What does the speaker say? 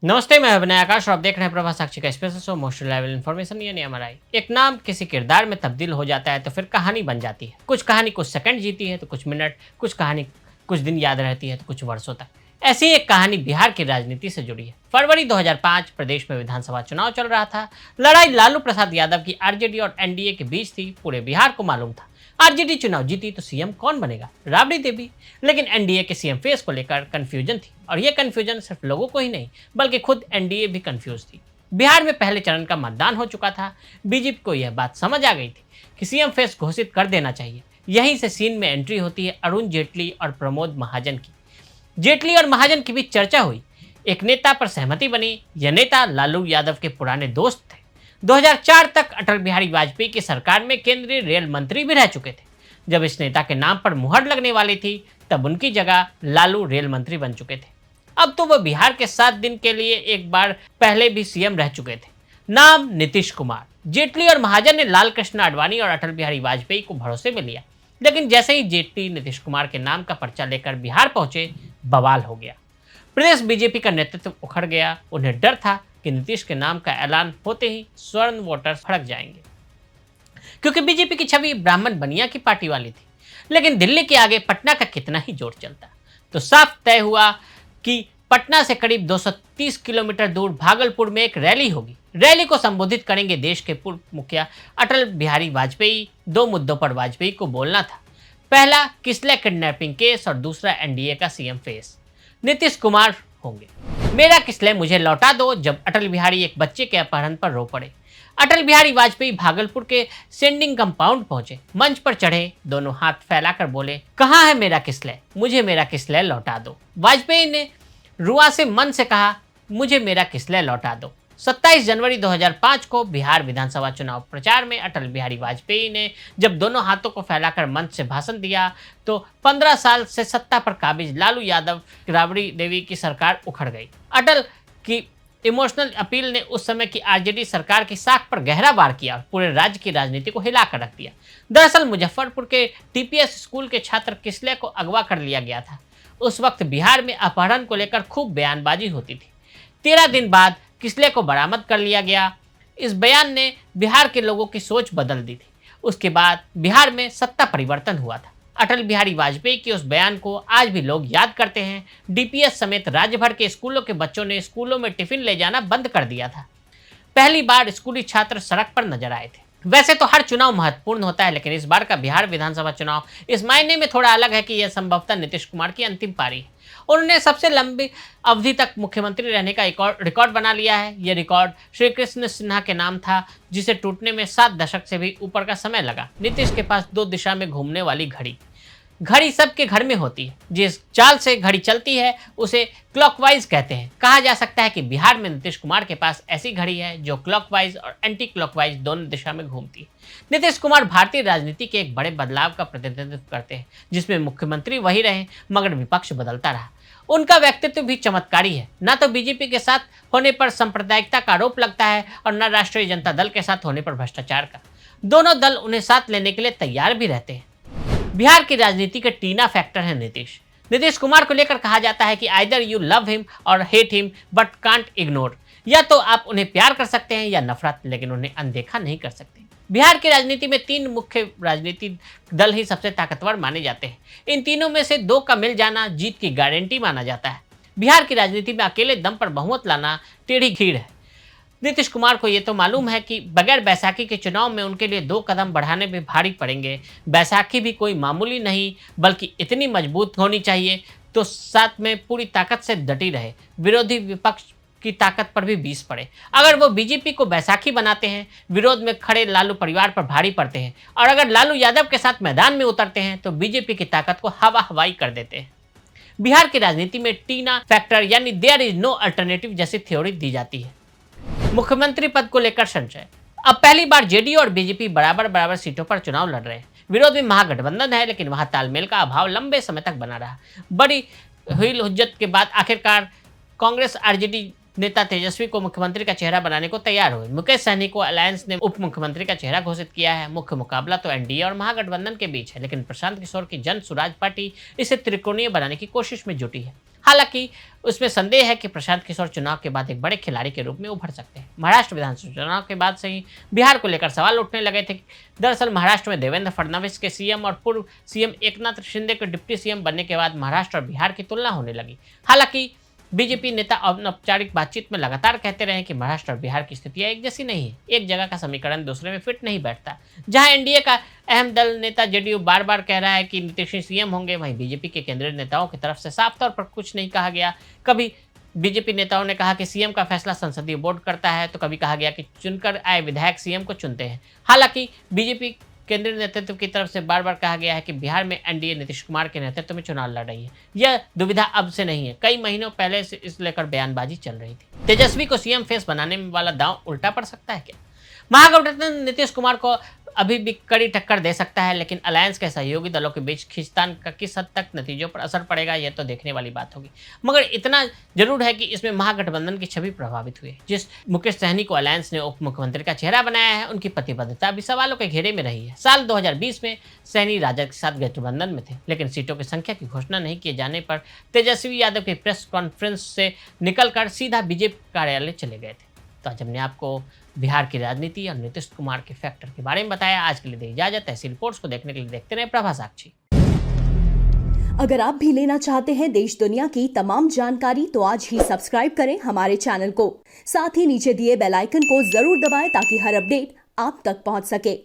नमस्ते, मैं अभिनय आकाश और आप देख रहे हैं प्रभा साक्षी का special show mostly level information यानी एमआरआई। एक नाम किसी किरदार में तब्दील हो जाता है तो फिर कहानी बन जाती है। कुछ कहानी कुछ सेकंड जीती है तो कुछ मिनट, कुछ कहानी कुछ दिन याद रहती है तो कुछ वर्षों तक। ऐसी एक कहानी बिहार की राजनीति से जुड़ी है। फरवरी 2005 प्रदेश में विधानसभा चुनाव चल रहा था। लड़ाई लालू प्रसाद यादव की आरजेडी और एनडीए के बीच थी। पूरे बिहार को मालूम था आरजेडी चुनाव जीती तो सीएम कौन बनेगा, राबड़ी देवी। लेकिन एनडीए के सीएम फेस को लेकर कंफ्यूजन थी और यह कंफ्यूजन सिर्फ लोगों को ही नहीं बल्कि खुद एनडीए भी कंफ्यूज थी। बिहार में पहले चरण का मतदान हो चुका था। बीजेपी को यह बात समझ आ गई थी कि सीएम फेस घोषित कर देना चाहिए। यहीं से सीन में एंट्री होती है अरुण जेटली और प्रमोद महाजन की। जेटली और महाजन के बीच चर्चा हुई। एक नेता पर सहमति बनी। यह नेता लालू यादव के पुराने दोस्त थे। 2004 तक अटल बिहारी वाजपेयी की सरकार में केंद्रीय रेल मंत्री भी रह चुके थे। जब इस नेता के नाम पर मुहर लगने वाली थी तब उनकी जगह लालू रेल मंत्री बन चुके थे। अब तो वह बिहार के 7 दिन के लिए एक बार पहले भी सीएम रह चुके थे। नाम नीतीश कुमार। जेटली और महाजन ने लाल कृष्ण आडवाणी और अटल बिहारी वाजपेयी को भरोसे में लिया। लेकिन जैसे ही जेटली नीतीश कुमार के नाम का पर्चा लेकर बिहार पहुंचे, बवाल हो गया। प्रदेश बीजेपी का नेतृत्व उखड़ गया। उन्हें डर था कि नीतीश के नाम का ऐलान होते ही स्वर्ण वोटर्स भड़क जाएंगे, क्योंकि बीजेपी की छवि ब्राह्मण बनिया की पार्टी वाली थी। लेकिन दिल्ली के आगे पटना का कितना ही जोर चलता। तो साफ तय हुआ कि पटना से करीब 230 किलोमीटर दूर भागलपुर में एक रैली होगी। रैली को संबोधित करेंगे देश के पूर्व मुखिया अटल बिहारी वाजपेयी। 2 मुद्दों पर वाजपेयी को बोलना था। पहला, किसले किडनैपिंग केस और दूसरा एनडीए का सीएम फेस। नीतीश कुमार होंगे। मेरा किसले मुझे लौटा दो, जब अटल बिहारी एक बच्चे के अपहरण पर रो पड़े। अटल बिहारी वाजपेयी भागलपुर के सेंडिंग कंपाउंड पहुंचे। मंच पर चढ़े, दोनों हाथ फैलाकर बोले, कहाँ है मेरा किसले, मुझे मेरा किसले लौटा दो। वाजपेयी ने रुआ से मन से कहा, मुझे मेरा किसले लौटा दो। 27 जनवरी 2005 को बिहार विधानसभा चुनाव प्रचार में अटल बिहारी वाजपेयी ने जब दोनों हाथों को फैलाकर मंच से भाषण दिया तो 15 साल से सत्ता पर काबिज लालू यादव राबड़ी देवी की सरकार उखड़ गई। अटल की इमोशनल अपील ने उस समय की आरजेडी सरकार की साख पर गहरा वार किया और पूरे राज्य की राजनीति को हिलाकर रख दिया। दरअसल मुजफ्फरपुर के टीपीएस स्कूल के छात्र किसले को अगवा कर लिया गया था। उस वक्त बिहार में अपहरण को लेकर खूब बयानबाजी होती थी। 13 दिन बाद किसले को बरामद कर लिया गया। इस बयान ने बिहार के लोगों की सोच बदल दी थी। उसके बाद बिहार में सत्ता परिवर्तन हुआ था। अटल बिहारी वाजपेयी के उस बयान को आज भी लोग याद करते हैं। डीपीएस समेत राज्य भर के स्कूलों के बच्चों ने स्कूलों में टिफिन ले जाना बंद कर दिया था। पहली बार स्कूली छात्र सड़क पर नजर आए थे। वैसे तो हर चुनाव महत्वपूर्ण होता है, लेकिन इस बार का बिहार विधानसभा चुनाव इस मायने में थोड़ा अलग है कि यह संभवतः नीतीश कुमार की अंतिम पारी है। उन्होंने सबसे लंबी अवधि तक मुख्यमंत्री रहने का रिकॉर्ड बना लिया है। यह रिकॉर्ड श्री कृष्ण सिन्हा के नाम था, जिसे टूटने में 7 दशक से भी ऊपर का समय लगा। नीतीश के पास 2 दिशा में घूमने वाली घड़ी सबके घर में होती है। जिस चाल से घड़ी चलती है उसे क्लॉकवाइज कहते हैं। कहा जा सकता है कि बिहार में नीतीश कुमार के पास ऐसी घड़ी है जो क्लॉकवाइज और एंटी क्लॉकवाइज दोनों दिशा में घूमती है। नीतीश कुमार भारतीय राजनीति के एक बड़े बदलाव का प्रतिनिधित्व करते हैं, जिसमें मुख्यमंत्री वही रहे मगर विपक्ष बदलता रहा। उनका व्यक्तित्व भी चमत्कारी है। न तो बीजेपी के साथ होने पर सांप्रदायिकता का आरोप लगता है और न राष्ट्रीय जनता दल के साथ होने पर भ्रष्टाचार का। दोनों दल उन्हें साथ लेने के लिए तैयार भी रहते हैं। बिहार की राजनीति के टीना फैक्टर है नीतीश कुमार को लेकर कहा जाता है कि आइदर यू लव हिम और hate him but can't ignore. या तो आप उन्हें प्यार कर सकते हैं या नफरत, लेकिन उन्हें अनदेखा नहीं कर सकते। बिहार की राजनीति में 3 मुख्य राजनीतिक दल ही सबसे ताकतवर माने जाते हैं। इन तीनों में से 2 का मिल जाना जीत की गारंटी माना जाता है। बिहार की राजनीति में अकेले दम पर बहुमत लाना टेढ़ी खीर है। नीतीश कुमार को ये तो मालूम है कि बगैर बैसाखी के चुनाव में उनके लिए 2 कदम बढ़ाने में भारी पड़ेंगे। बैसाखी भी कोई मामूली नहीं बल्कि इतनी मजबूत होनी चाहिए तो साथ में पूरी ताकत से डटी रहे, विरोधी विपक्ष की ताकत पर भी बीस पड़े। अगर वो बीजेपी को बैसाखी बनाते हैं, विरोध में खड़े लालू परिवार पर भारी पड़ते हैं और अगर लालू यादव के साथ मैदान में उतरते हैं तो बीजेपी की ताकत को हवा हवाई कर देते हैं। बिहार की राजनीति में टीना फैक्टर यानी देयर इज नो अल्टरनेटिव जैसी थ्योरी दी जाती है। मुख्यमंत्री पद को लेकर संशय। अब पहली बार जेडीयू और बीजेपी बराबर सीटों पर चुनाव लड़ रहे हैं। विरोध में महागठबंधन है, लेकिन वहां तालमेल का अभाव लंबे समय तक बना रहा। बड़ी हुई हुज्जत के बाद आखिरकार कांग्रेस आरजेडी नेता तेजस्वी को मुख्यमंत्री का चेहरा बनाने को तैयार हुए। मुकेश सहनी को अलायंस ने उप मुख्यमंत्री का चेहरा घोषित किया है। मुख्य मुकाबला तो एनडीए और महागठबंधन के बीच है, लेकिन प्रशांत किशोर की जन सुराज पार्टी इसे त्रिकोणीय बनाने की कोशिश में जुटी है। हालांकि उसमें संदेह है कि प्रशांत किशोर चुनाव के बाद एक बड़े खिलाड़ी के रूप में उभर सकते हैं। महाराष्ट्र विधानसभा चुनाव के बाद से ही बिहार को लेकर सवाल उठने लगे थे। दरअसल महाराष्ट्र में देवेंद्र फडणवीस के सीएम और पूर्व सीएम एकनाथ शिंदे के डिप्टी सीएम बनने के बाद महाराष्ट्र और बिहार की तुलना होने लगी। हालांकि बीजेपी नेता अनौपचारिक बातचीत में लगातार कहते रहे कि महाराष्ट्र और बिहार की स्थितियां एक जैसी नहीं है। एक जगह का समीकरण दूसरे में फिट नहीं बैठता। जहां एनडीए का अहम दल नेता जेडीयू बार बार कह रहा है कि नीतीश ही सीएम होंगे, वहीं बीजेपी के केंद्रीय नेताओं की तरफ से साफ तौर पर कुछ नहीं कहा गया। कभी बीजेपी नेताओं ने कहा कि सीएम का फैसला संसदीय बोर्ड करता है, तो कभी कहा गया कि चुनकर आए विधायक सीएम को चुनते हैं। हालांकि बीजेपी केंद्रीय नेतृत्व की तरफ से बार बार कहा गया है कि बिहार में एनडीए नीतीश कुमार के नेतृत्व में चुनाव लड़ रही है। यह दुविधा अब से नहीं है, कई महीनों पहले से इस लेकर बयानबाजी चल रही थी। तेजस्वी को सीएम फेस बनाने वाला दांव उल्टा पड़ सकता है क्या? महागठबंधन नीतीश कुमार को अभी भी कड़ी टक्कर दे सकता है, लेकिन अलायंस के सहयोगी दलों के बीच खींचतान का किस हद तक नतीजों पर असर पड़ेगा, यह तो देखने वाली बात होगी। मगर इतना जरूर है कि इसमें महागठबंधन की छवि प्रभावित हुई है। जिस मुकेश सहनी को अलायंस ने उप मुख्यमंत्री का चेहरा बनाया है, उनकी प्रतिबद्धता भी सवालों के घेरे में रही है। साल 2020 में सहनी राजद के साथ गठबंधन में थे, लेकिन सीटों की संख्या की घोषणा नहीं किए जाने पर तेजस्वी यादव की प्रेस कॉन्फ्रेंस से निकलकर सीधा बीजेपी कार्यालय चले गए थे। तो आज हमने आपको बिहार की राजनीति और नीतीश कुमार के फैक्टर के बारे में बताया। आज के लिए दी इजाजत। ऐसी रिपोर्ट्स को देखने के लिए देखते रहे प्रभा साक्षी। अगर आप भी लेना चाहते हैं देश दुनिया की तमाम जानकारी, तो आज ही सब्सक्राइब करें हमारे चैनल को। साथ ही नीचे दिए बेल आइकन को जरूर दबाएं ताकि हर अपडेट आप तक पहुंच सके।